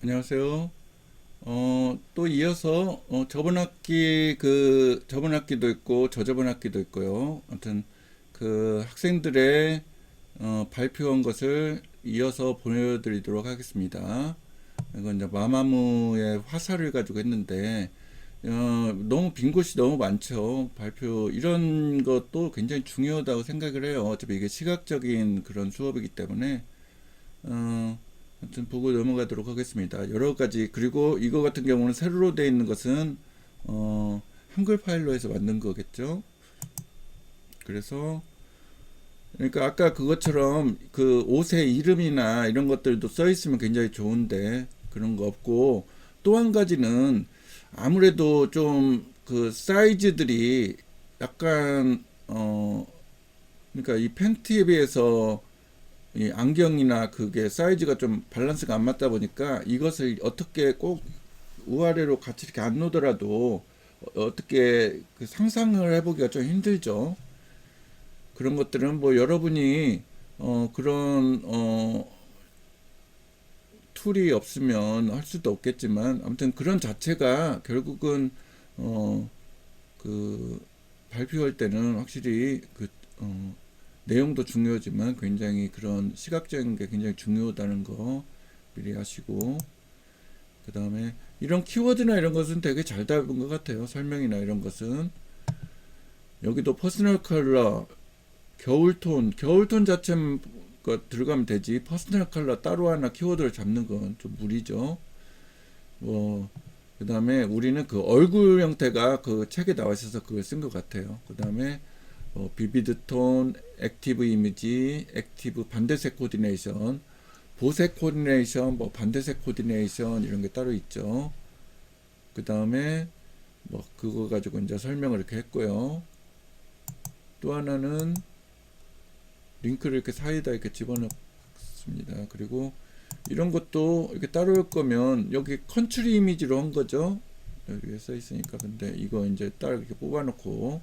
안녕하세요. 또 이어서 저번 학기도 있고 저저번 학기도 있고요. 아무튼 그 학생들의 발표한 것을 이어서 보여드리도록 하겠습니다. 이건 이제 마마무의 화살을 가지고 했는데 너무 빈 곳이 너무 많죠. 발표 이런 것도 굉장히 중요하다고 생각을 해요. 어차피 이게 시각적인 그런 수업이기 때문에 아무튼 보고 넘어가도록 하겠습니다. 여러 가지 그리고 이거 같은 경우는 세로로 되어 있는 것은 한글 파일로 해서 만든 거겠죠. 그래서 그러니까 아까 그것처럼 그 옷의 이름이나 이런 것들도 써 있으면 굉장히 좋은데 그런 거 없고, 또 한 가지는 아무래도 좀 그 사이즈들이 약간 그러니까 이 팬티에 비해서 이 안경이나 그게 사이즈가 좀 밸런스가 안 맞다 보니까 이것을 어떻게 꼭 우아래로 같이 이렇게 안 놓더라도 어떻게 그 상상을 해보기가 좀 힘들죠. 그런 것들은 뭐 여러분이 그런 툴이 없으면 할 수도 없겠지만, 아무튼 그런 자체가 결국은 어 그 발표할 때는 확실히 내용도 중요하지만 굉장히 그런 시각적인 게 굉장히 중요하다는 거 미리 아시고, 그 다음에 이런 키워드나 이런 것은 되게 잘 잡은 것 같아요. 설명이나 이런 것은. 여기도 퍼스널 컬러, 겨울톤 자체만 들어가면 되지, 퍼스널 컬러 따로 하나 키워드를 잡는 건 좀 무리죠. 뭐, 그 다음에 우리는 그 얼굴 형태가 그 책에 나와 있어서 그걸 쓴 것 같아요. 그 다음에 비비드 톤, 액티브 이미지, 액티브 반대색 코디네이션, 보색 코디네이션, 뭐 반대색 코디네이션 이런 게 따로 있죠. 그 다음에 뭐 그거 가지고 이제 설명을 이렇게 했고요. 또 하나는 링크를 이렇게 사이에다 이렇게 집어넣습니다. 그리고 이런 것도 이렇게 따로 할 거면 여기 컨트리 이미지로 한 거죠. 여기에 써 있으니까. 근데 이거 이제 따로 이렇게 뽑아놓고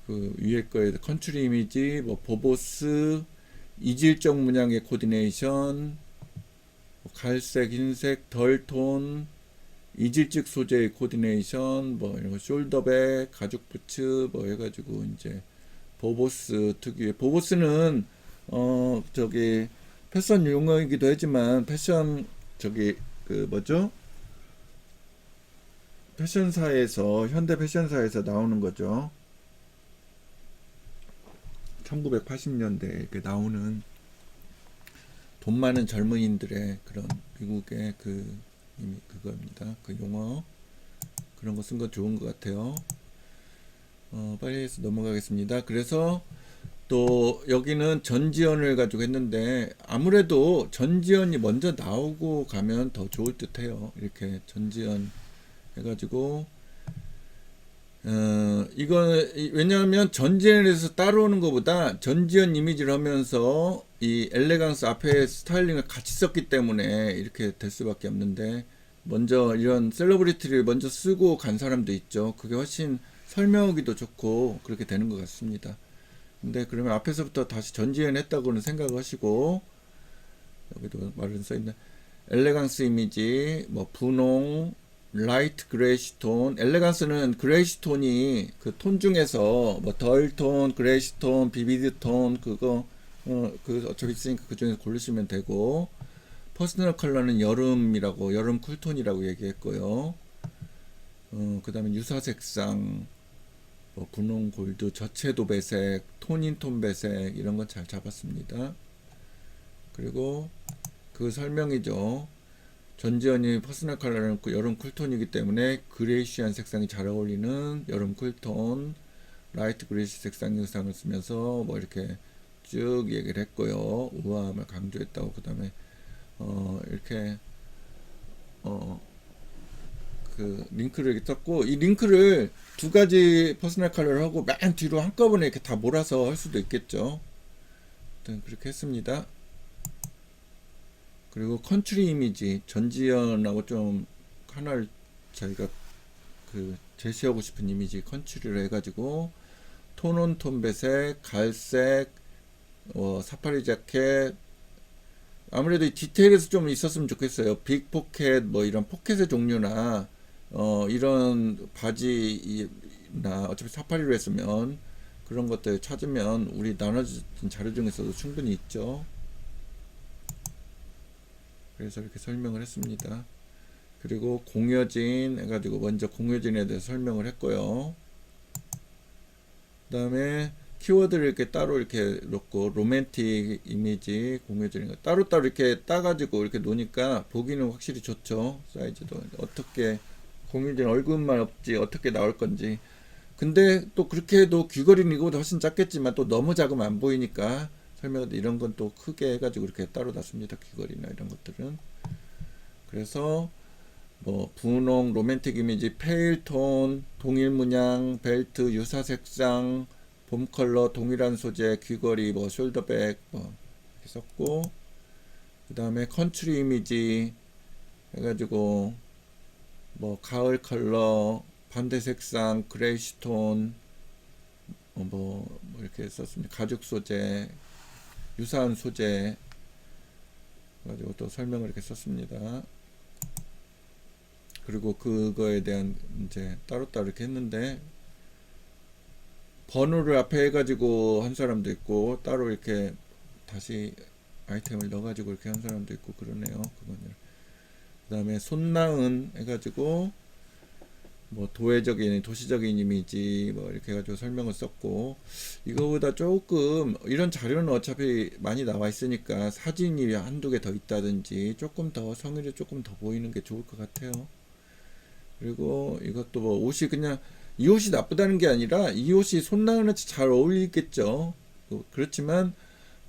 그 위에 거에 컨트리 이미지, 뭐 보보스, 이질적 문양의 코디네이션, 뭐 갈색, 흰색, 덜톤, 이질적 소재의 코디네이션, 뭐 이런 거 숄더백, 가죽 부츠 뭐 해가지고 이제 보보스 특유의, 보보스는 저기 패션 용어이기도 하지만 패션 저기 그 뭐죠? 패션사에서, 현대 패션사에서 나오는 거죠. 1980년대에 이렇게 나오는 돈 많은 젊은이들의 그런 미국의 그 이미 그거입니다. 그 용어 그런 거 쓴 거 좋은 것 같아요. 빨리 해서 넘어가겠습니다. 그래서 또 여기는 전지현을 가지고 했는데 아무래도 전지현이 먼저 나오고 가면 더 좋을 듯해요. 이렇게 전지현 해가지고 이거 왜냐하면 전지현에서 따라오는 것보다 전지현 이미지를 하면서 이 엘레강스 앞에 스타일링을 같이 썼기 때문에 이렇게 될 수밖에 없는데, 먼저 이런 셀러브리티를 먼저 쓰고 간 사람도 있죠. 그게 훨씬 설명하기도 좋고 그렇게 되는 것 같습니다. 근데 그러면 앞에서부터 다시 전지현 했다고는 생각하시고, 여기도 말은 써있네. 엘레강스 이미지, 뭐 분홍, 라이트 그레이시 톤. 엘레강스는 그레이시 톤이 그 톤 중에서 뭐 덜 톤, 그레이시 톤, 비비드 톤 그거 그 어차피 있으니까 그 중에서 고르시면 되고, 퍼스널 컬러는 여름이라고, 여름 쿨톤이라고 얘기했고요. 그 다음에 유사 색상, 뭐 분홍 골드, 저채도 배색, 톤인 톤 배색 이런 건 잘 잡았습니다. 그리고 그 설명이죠. 전지현이 퍼스널 컬러는 여름 쿨톤이기 때문에 그레이시한 색상이 잘 어울리는 여름 쿨톤, 라이트 그레이시 색상 영상을 쓰면서 뭐 이렇게 쭉 얘기를 했고요. 우아함을 강조했다고. 그 다음에 이렇게 그 링크를 이렇게 썼고, 이 링크를 두 가지 퍼스널 컬러를 하고 맨 뒤로 한꺼번에 이렇게 다 몰아서 할 수도 있겠죠. 일단 그렇게 했습니다. 그리고 컨트리 이미지 전지현하고 좀 하나를 저희가 그 제시하고 싶은 이미지 컨트리를 해가지고 톤온 톤 배색, 갈색, 사파리 자켓, 아무래도 이 디테일에서 좀 있었으면 좋겠어요. 빅 포켓 뭐 이런 포켓의 종류나 이런 바지나 어차피 사파리로 했으면 그런 것들 찾으면 우리 나눠진 자료 중에서도 충분히 있죠. 그래서 이렇게 설명을 했습니다. 그리고 공여진 해가지고 먼저 공여진에 대해서 설명을 했고요. 그 다음에 키워드를 이렇게 따로 이렇게 놓고 로맨틱 이미지 공유적인 따로따로 이렇게 따가지고 이렇게 놓으니까 보기는 확실히 좋죠. 사이즈도 어떻게 공유진 얼굴만 없지 어떻게 나올 건지. 근데 또 그렇게 해도 귀걸이는 이거보다 훨씬 작겠지만 또 너무 작으면 안 보이니까 설명도 이런 건 또 크게 해가지고 이렇게 따로 놨습니다. 귀걸이나 이런 것들은. 그래서 뭐 분홍, 로맨틱 이미지, 페일톤, 동일 문양, 벨트, 유사 색상, 봄 컬러, 동일한 소재, 귀걸이, 뭐 숄더백 뭐 이렇게 썼고, 그 다음에 컨트리 이미지 해가지고 뭐 가을 컬러, 반대 색상, 그레이시톤 뭐 이렇게 썼습니다. 가죽 소재, 유사한 소재 가지고 또 설명을 이렇게 썼습니다. 그리고 그거에 대한 이제 따로따로 이렇게 했는데 번호를 앞에 해가지고 한 사람도 있고 따로 이렇게 다시 아이템을 넣어가지고 이렇게 한 사람도 있고 그러네요. 그거는. 그 다음에 손나은 해가지고 뭐 도회적인 도시적인 이미지 뭐 이렇게 해가지고 설명을 썼고 이거보다 조금 이런 자료는 어차피 많이 나와 있으니까 사진이 한두 개 더 있다든지 조금 더 성의를 조금 더 보이는 게 좋을 것 같아요. 그리고 이것도 뭐 옷이 그냥 이 옷이 나쁘다는 게 아니라 이 옷이 손나은한테 잘 어울리겠죠. 그렇지만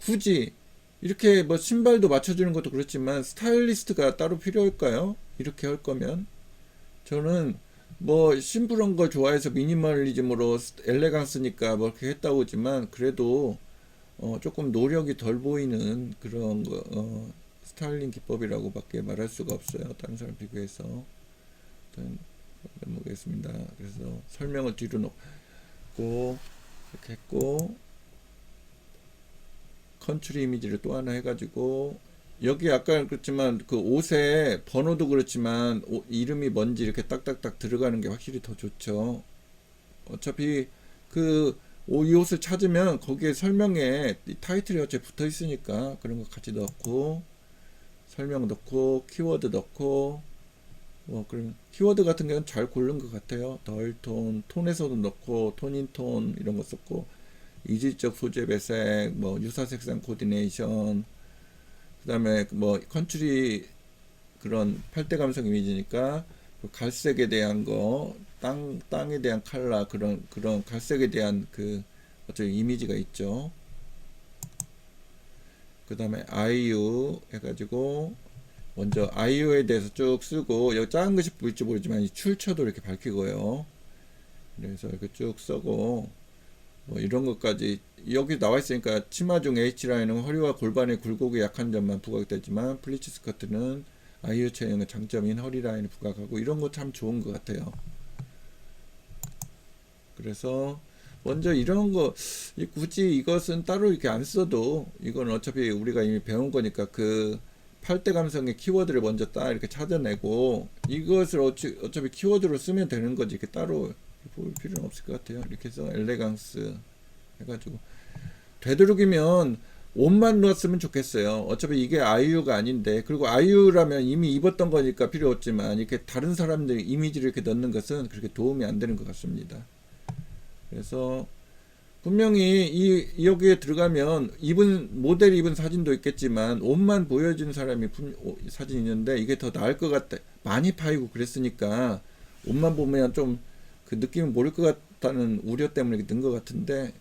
굳이 이렇게 뭐 신발도 맞춰주는 것도 그렇지만 스타일리스트가 따로 필요할까요? 이렇게 할 거면 저는 뭐 심플한 걸 좋아해서 미니멀리즘으로 엘레강스니까 뭐 이렇게 했다고 하지만 그래도 조금 노력이 덜 보이는 그런 거 스타일링 기법이라고밖에 말할 수가 없어요. 다른 사람 비교해서. 일단 넘어가겠습니다. 그래서 설명을 뒤로 놓고 이렇게 했고 컨트리 이미지를 또 하나 해가지고 여기 아까 그렇지만 그 옷에 번호도 그렇지만 이름이 뭔지 이렇게 딱딱딱 들어가는 게 확실히 더 좋죠. 어차피 그 이 옷을 찾으면 거기에 설명에 타이틀이 어차피 붙어 있으니까 그런 거 같이 넣고 설명 넣고 키워드 넣고 그럼 키워드 같은 경우는 잘 고른 것 같아요. 덜톤, 톤에서도 넣고 톤인톤 이런 거 썼고 이질적 소재 배색, 뭐 유사 색상 코디네이션, 그다음에 뭐 컨트리 그런 팔대 감성 이미지니까 갈색에 대한 거, 땅에 대한 컬러 그런 갈색에 대한 그 어떤 이미지가 있죠. 그다음에 아이유 해가지고 먼저 아이유에 대해서 쭉 쓰고 여기 작은 것이 보일지 모르지만 이 출처도 이렇게 밝히고요. 그래서 이렇게 쭉 쓰고 뭐 이런 것까지 여기 나와 있으니까 치마 중 H라인은 허리와 골반의 굴곡이 약한 점만 부각되지만 플리츠 스커트는 아이유 체형의 장점인 허리 라인을 부각하고 이런 거 참 좋은 것 같아요. 그래서 먼저 이런 거 굳이 이것은 따로 이렇게 안 써도 이건 어차피 우리가 이미 배운 거니까 그 팔대 감성의 키워드를 먼저 딱 이렇게 찾아내고 이것을 어차피 키워드로 쓰면 되는 거지 이렇게 따로 볼 필요는 없을 것 같아요. 이렇게 해서 엘레강스 해가지고 되도록이면 옷만 넣었으면 좋겠어요. 어차피 이게 아이유가 아닌데 그리고 아이유라면 이미 입었던 거니까 필요 없지만 이렇게 다른 사람들 이미지를 이렇게 넣는 것은 그렇게 도움이 안 되는 것 같습니다. 그래서 분명히 여기에 들어가면 모델 입은 사진도 있겠지만 옷만 보여준 사람이 사진이 있는데 이게 더 나을 것 같다. 많이 파이고 그랬으니까 옷만 보면 좀 그 느낌을 모를 것 같다는 우려 때문에 넣은 것 같은데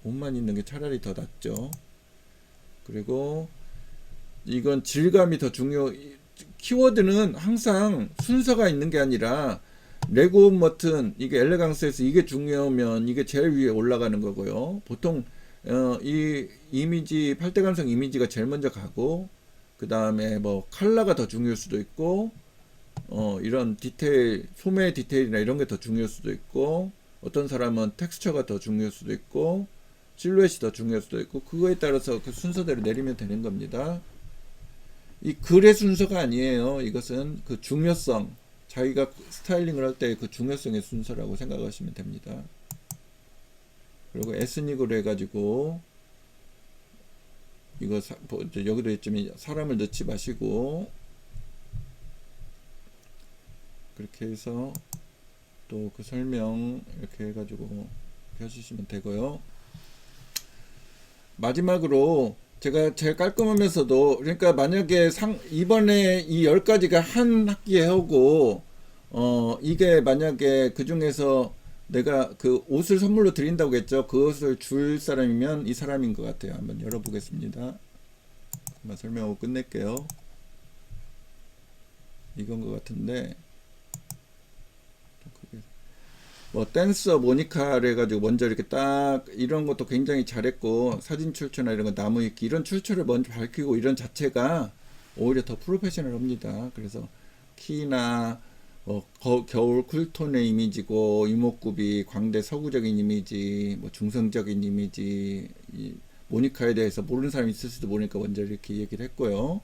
옷만 있는 게 차라리 더 낫죠. 그리고 이건 질감이 더 키워드는 항상 순서가 있는 게 아니라 레고 버튼 이게 엘레강스에서 이게 중요하면 이게 제일 위에 올라가는 거고요. 보통 이 이미지 팔대 감성 이미지가 제일 먼저 가고 그 다음에 뭐 컬러가 더 중요할 수도 있고 이런 디테일 소매 디테일이나 이런 게 더 중요할 수도 있고 어떤 사람은 텍스처가 더 중요할 수도 있고 실루엣이 더 중요할 수도 있고 그거에 따라서 그 순서대로 내리면 되는 겁니다. 이 글의 순서가 아니에요. 이것은 그 중요성, 자기가 스타일링을 할 때 그 중요성의 순서라고 생각하시면 됩니다. 그리고 에스닉으로 해가지고 이거 여기도 있지만 사람을 넣지 마시고 그렇게 해서 또 그 설명 이렇게 해가지고 해주시면 되고요. 마지막으로 제가 제일 깔끔하면서도, 그러니까 만약에 이번에 이 10가지가 한 학기에 하고 이게 만약에 그 중에서 내가 그 옷을 선물로 드린다고 했죠. 그 옷을 줄 사람이면 이 사람인 것 같아요. 한번 열어보겠습니다. 한번 설명하고 끝낼게요. 이건 것 같은데, 뭐 댄서 모니카를 해가지고 먼저 이렇게 딱 이런 것도 굉장히 잘했고, 사진 출처나 이런 거 나무 위키 이런 출처를 먼저 밝히고 이런 자체가 오히려 더 프로페셔널합니다. 그래서 키나 겨울 쿨톤의 이미지고, 이목구비 광대 서구적인 이미지, 뭐 중성적인 이미지, 모니카에 대해서 모르는 사람이 있을 수도 모르니까 먼저 이렇게 얘기를 했고요.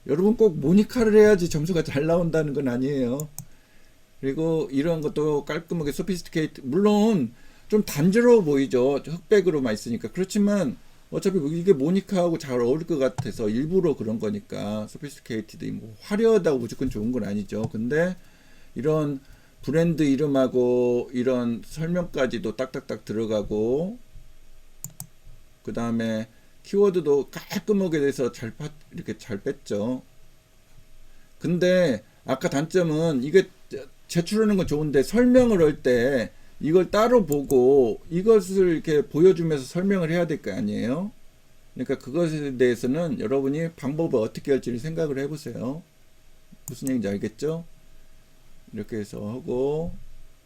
여러분 꼭 모니카를 해야지 점수가 잘 나온다는 건 아니에요. 그리고 이런 것도 깔끔하게 소피스티케이트, 물론 좀 단조로워 보이죠. 흑백으로만 있으니까. 그렇지만 어차피 이게 모니카하고 잘 어울릴 것 같아서 일부러 그런 거니까. 소피스티케이티드, 뭐 화려하다고 무조건 좋은 건 아니죠. 근데 이런 브랜드 이름하고 이런 설명까지도 딱딱딱 들어가고, 그 다음에 키워드도 깔끔하게 돼서 이렇게 잘 뺐죠. 근데 아까 단점은 이게 제출하는 건 좋은데 설명을 할 때 이걸 따로 보고 이것을 이렇게 보여주면서 설명을 해야 될 거 아니에요. 그러니까 그것에 대해서는 여러분이 방법을 어떻게 할지를 생각을 해보세요. 무슨 얘기인지 알겠죠? 이렇게 해서 하고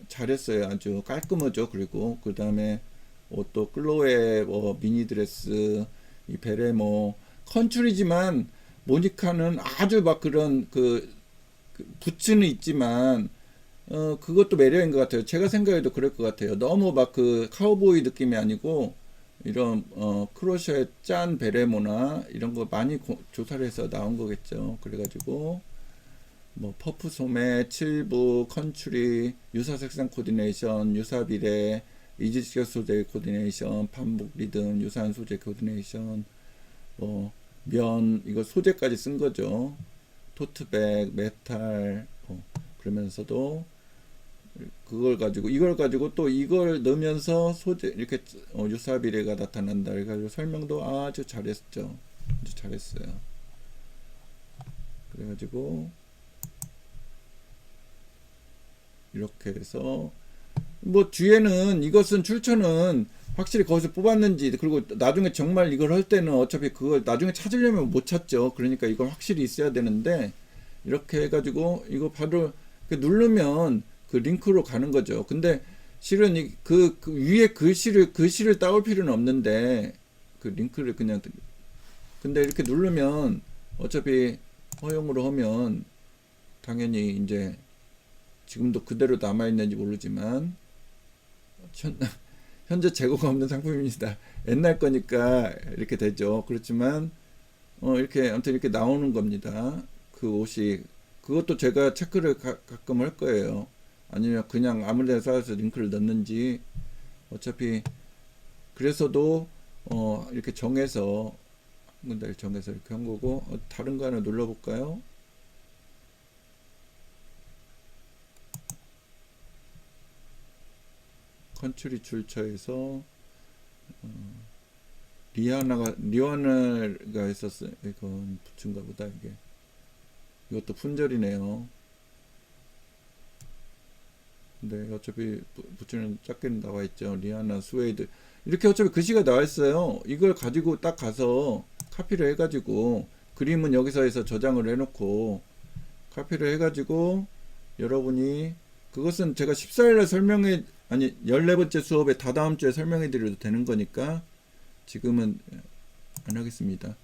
잘했어요. 아주 깔끔하죠. 그리고 그 다음에 옷도 클로에 미니 드레스, 이 베레모 컨츄리지만 모니카는 아주 막 그런 그 부츠는 있지만 그것도 매력인 것 같아요. 제가 생각해도 그럴 것 같아요. 너무 막 그 카우보이 느낌이 아니고 이런 크로셰 짠 베레모나 이런 거 많이 조사를 해서 나온 거겠죠. 그래가지고 뭐 퍼프 소매, 칠부, 컨츄리, 유사 색상 코디네이션, 유사 비례, 이지식 소재 코디네이션, 반복 리듬, 유사한 소재 코디네이션, 면 이거 소재까지 쓴 거죠. 토트백, 메탈, 그러면서도 그걸 가지고 이걸 가지고 또 이걸 넣으면서 소재 이렇게 유사 비례가 나타난다. 그래가지고 설명도 아주 잘했죠. 아주 잘했어요. 그래가지고 이렇게 해서 뭐 뒤에는 이것은 출처는 확실히 거기서 뽑았는지, 그리고 나중에 정말 이걸 할 때는 어차피 그걸 나중에 찾으려면 못 찾죠. 그러니까 이건 확실히 있어야 되는데, 이렇게 해가지고 이거 바로 누르면 그 링크로 가는 거죠. 근데 실은 그 위에 글씨를 따올 필요는 없는데 그 링크를 그냥, 근데 이렇게 누르면 어차피 허용으로 하면 당연히 이제 지금도 그대로 남아있는지 모르지만 현재 재고가 없는 상품입니다. 옛날 거니까 이렇게 되죠. 그렇지만 이렇게 아무튼 이렇게 나오는 겁니다. 그 옷이, 그것도 제가 체크를 가끔 할 거예요. 아니면 그냥 아무 데나 쌓아서 링크를 넣는지. 어차피 그래서도 이렇게 정해서 이렇게 한 거고. 다른 거 하나 눌러볼까요? 컨츄리 출처에서 리아나가 했었어요. 이건 부츠인가 보다. 이게 이것도 품절이네요. 근데 어차피 부츠는 작게 나와 있죠. 리아나 스웨이드 이렇게 어차피 글씨가 나와 있어요. 이걸 가지고 딱 가서 카피를 해가지고, 그림은 여기서 해서 저장을 해놓고 카피를 해가지고, 여러분이 그것은 제가 14일에 아니 14번째 수업에 다다음 주에 설명해 드려도 되는 거니까 지금은 안 하겠습니다.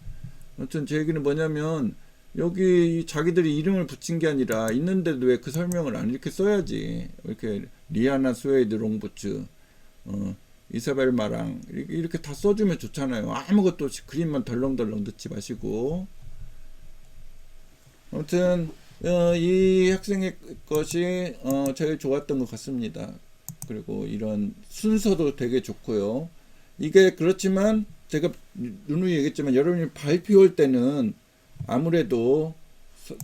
아무튼 제 얘기는 뭐냐면, 여기 자기들이 이름을 붙인 게 아니라 있는데도 왜 그 설명을 안 이렇게 써야지. 이렇게 리아나 스웨이드 롱부츠, 이사벨 마랑 이렇게 다 써주면 좋잖아요. 아무것도 없이 그림만 덜렁덜렁 넣지 마시고. 아무튼 이 학생의 것이 제일 좋았던 것 같습니다. 그리고 이런 순서도 되게 좋고요. 이게 그렇지만 제가 누누이 얘기했지만 여러분이 발표할 때는 아무래도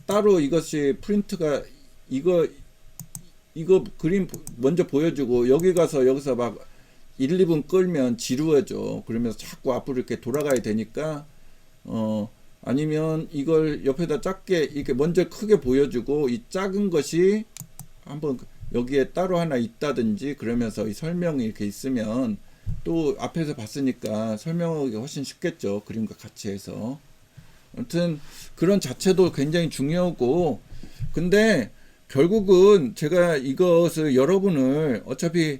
따로 이것이 프린트가 이거 그림 먼저 보여주고 여기 가서 여기서 막 1, 2분 끌면 지루해져. 그러면서 자꾸 앞으로 이렇게 돌아가야 되니까 아니면 이걸 옆에다 작게 이렇게 먼저 크게 보여주고 이 작은 것이 한번 여기에 따로 하나 있다든지 그러면서 이 설명이 이렇게 있으면 또 앞에서 봤으니까 설명하기 훨씬 쉽겠죠. 그림과 같이 해서. 아무튼 그런 자체도 굉장히 중요하고 근데 결국은 제가 이것을 여러분을 어차피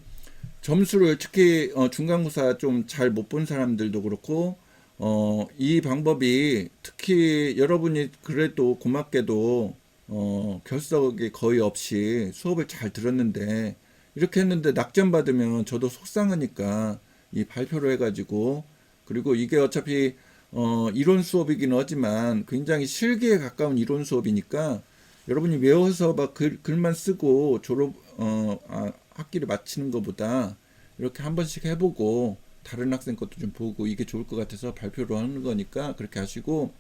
점수를 특히 중간고사 좀 잘 못 본 사람들도 그렇고 이 방법이 특히 여러분이 그래도 고맙게도 결석이 거의 없이 수업을 잘 들었는데 이렇게 했는데 낙점 받으면 저도 속상하니까 이 발표를 해가지고 그리고 이게 어차피 이론 수업이긴 하지만 굉장히 실기에 가까운 이론 수업이니까 여러분이 외워서 막 글만 쓰고 학기를 마치는 것보다 이렇게 한 번씩 해보고 다른 학생 것도 좀 보고 이게 좋을 것 같아서 발표를 하는 거니까 그렇게 하시고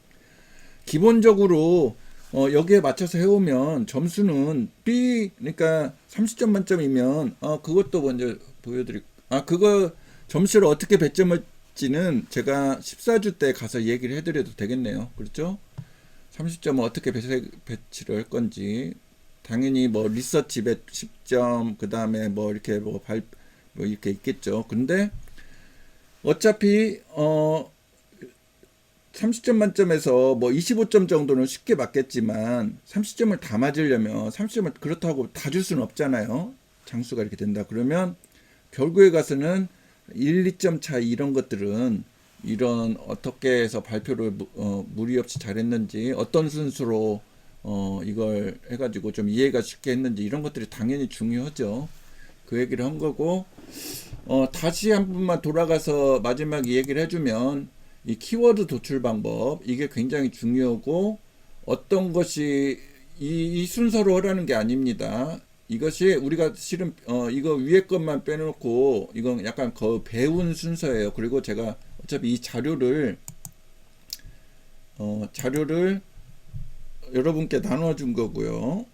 기본적으로 여기에 맞춰서 해오면 점수는 B 그러니까 30점 만점이면 그것도 먼저 보여드릴 그거 점수를 어떻게 배점할지는 제가 14주 때 가서 얘기를 해드려도 되겠네요. 그렇죠? 30점을 어떻게 배치를 할 건지 당연히 뭐 리서치 10점 그 다음에 뭐 이렇게 뭐 이렇게 있겠죠. 근데 어차피 30점 만점에서 뭐 25점 정도는 쉽게 맞겠지만 30점을 다 맞으려면 30점을 그렇다고 다 줄 수는 없잖아요. 장수가 이렇게 된다. 그러면 결국에 가서는 1, 2점 차이 이런 것들은 이런 어떻게 해서 발표를 무리 없이 잘했는지 어떤 순서로 이걸 해가지고 좀 이해가 쉽게 했는지 이런 것들이 당연히 중요하죠. 그 얘기를 한 거고 다시 한 번만 돌아가서 마지막 얘기를 해주면 이 키워드 도출 방법 이게 굉장히 중요하고 어떤 것이 이 순서로 하라는 게 아닙니다. 이것이 우리가 실은 이거 위에 것만 빼놓고 이건 약간 배운 순서예요. 그리고 제가 어차피 이 자료를 여러분께 나눠준 거고요.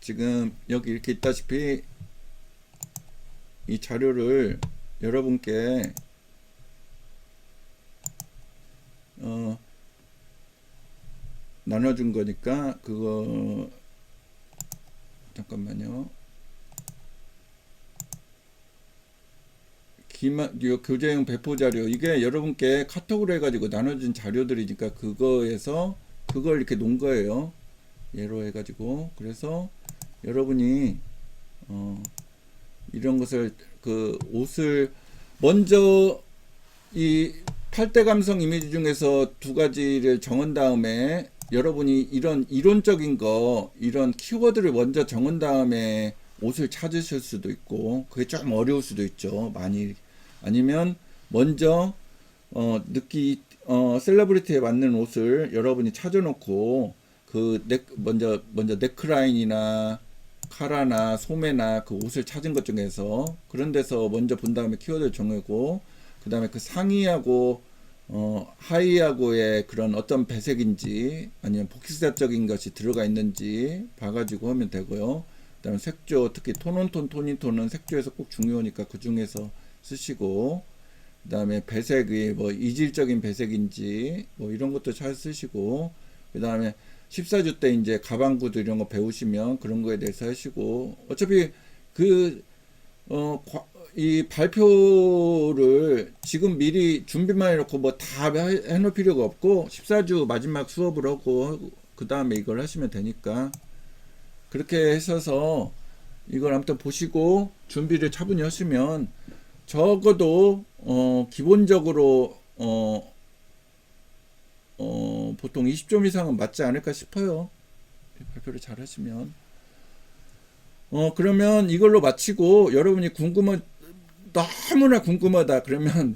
지금 여기 이렇게 있다시피 이 자료를 여러분께 나눠준 거니까 그거 잠깐만요. 교재용 배포 자료 이게 여러분께 카톡으로 해가지고 나눠준 자료들이니까 그거에서 그걸 이렇게 놓은 거예요. 예로 해가지고 그래서 여러분이 이런 것을 그 옷을 먼저 이 8대 감성 이미지 중에서 두 가지를 정한 다음에 여러분이 이런 이론적인 거 이런 키워드를 먼저 정한 다음에 옷을 찾으실 수도 있고 그게 조금 어려울 수도 있죠. 많이 아니면 먼저 셀러브리티에 맞는 옷을 여러분이 찾아놓고 그 먼저 넥라인이나 카라나 소매나 그 옷을 찾은 것 중에서 그런 데서 먼저 본 다음에 키워드를 정하고 그 다음에 그 상의하고 하의하고의 그런 어떤 배색인지 아니면 복식사적인 것이 들어가 있는지 봐가지고 하면 되고요. 그 다음에 색조 특히 톤온톤 토니톤은 색조에서 꼭 중요하니까 그 중에서 쓰시고 그 다음에 배색이 뭐 이질적인 배색인지 뭐 이런 것도 잘 쓰시고 그 다음에 14주 때 이제 가방구도 이런 거 배우시면 그런 거에 대해서 하시고 어차피 이 발표를 지금 미리 준비만 해놓고 뭐 다 해놓을 필요가 없고 14주 마지막 수업을 하고 그 다음에 이걸 하시면 되니까 그렇게 하셔서 이걸 아무튼 보시고 준비를 차분히 하시면 적어도 기본적으로 보통 20점 이상은 맞지 않을까 싶어요. 발표를 잘 하시면 그러면 이걸로 마치고 여러분이 너무나 궁금하다 그러면